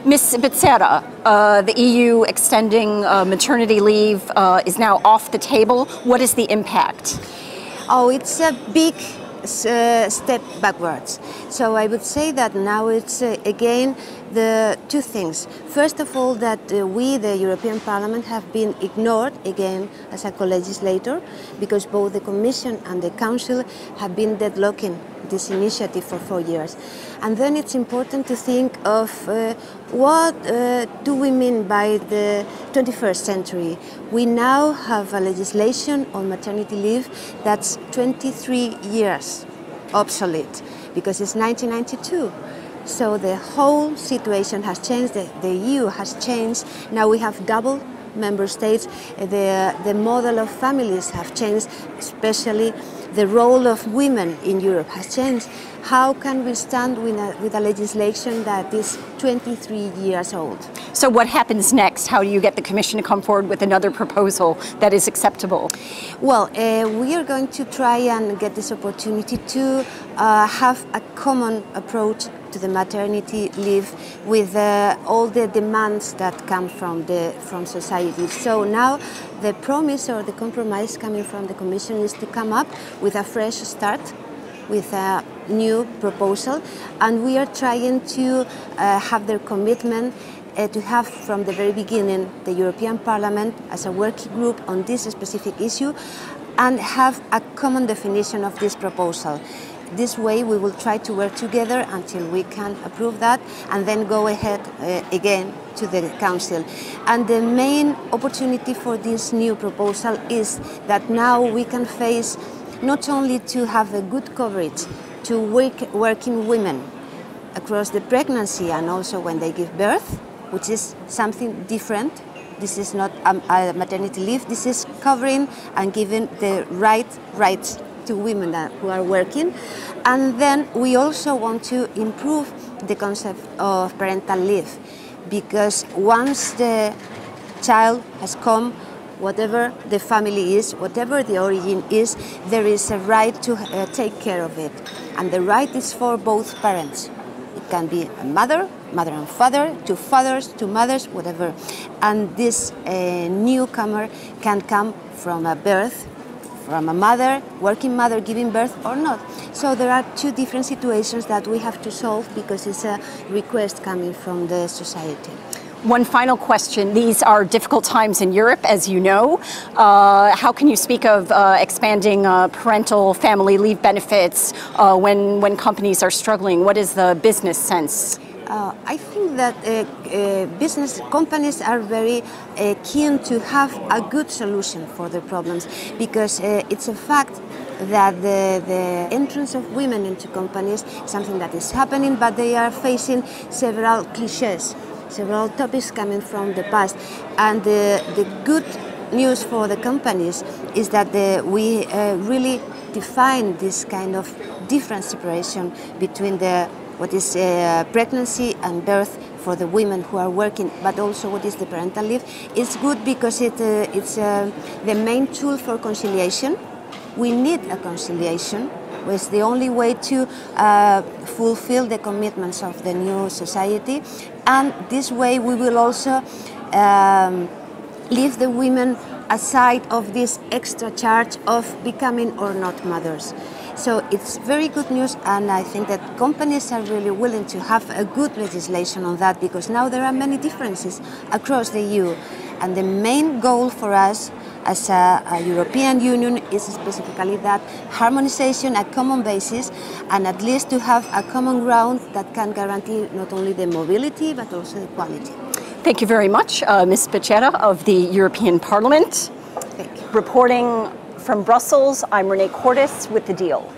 Ms. Becerra, the EU extending maternity leave is now off the table. What is the impact? Oh, it's a big step backwards. So I would say that now it's again the two things. First of all, that we, the European Parliament, have been ignored again as a co-legislator, because both the Commission and the Council have been deadlocking this initiative for 4 years. And then it's important to think of what do we mean by the 21st century. We now have a legislation on maternity leave that's 23 years obsolete, because it's 1992. So the whole situation has changed, the EU has changed. Now we have double member states, the model of families have changed, especially the role of women in Europe has changed. How can we stand with a legislation that is 23 years old? So what happens next? How do you get the Commission to come forward with another proposal that is acceptable? Well, we are going to try and get this opportunity to have a common approach to the maternity leave with all the demands that come from society. So now the promise or the compromise coming from the Commission is to come up with a fresh start, with a new proposal, and we are trying to have their commitment to have from the very beginning the European Parliament as a working group on this specific issue and have a common definition of this proposal. This way we will try to work together until we can approve that and then go ahead again to the Council. And the main opportunity for this new proposal is that now we can face not only to have a good coverage to working women across the pregnancy and also when they give birth, which is something different. This is not a maternity leave, this is covering and giving the rights to women who are working. And then we also want to improve the concept of parental leave, because once the child has come, whatever the family is, whatever the origin is, there is a right to take care of it. And the right is for both parents. It can be a mother and father, two fathers, two mothers, whatever. And this newcomer can come from a birth, from a mother, working mother giving birth or not. So there are two different situations that we have to solve because it's a request coming from the society. One final question. These are difficult times in Europe, as you know. How can you speak of expanding parental family leave benefits when companies are struggling? What is the business sense? I think that business companies are very keen to have a good solution for their problems, because it's a fact that the entrance of women into companies is something that is happening, but they are facing several cliches, several topics coming from the past. And the good news for the companies is that we really define this kind of different separation between what is pregnancy and birth for the women who are working, but also what is the parental leave. It's good because it's the main tool for conciliation. We need a conciliation. It's the only way to fulfill the commitments of the new society. And this way we will also leave the women aside of this extra charge of becoming or not mothers. So it's very good news, and I think that companies are really willing to have a good legislation on that, because now there are many differences across the EU. And the main goal for us as a European Union is specifically that harmonization, a common basis, and at least to have a common ground that can guarantee not only the mobility but also the quality. Thank you very much, Ms. Becerra of the European Parliament. Thank you. Reporting from Brussels, I'm Renee Cordes with The Deal.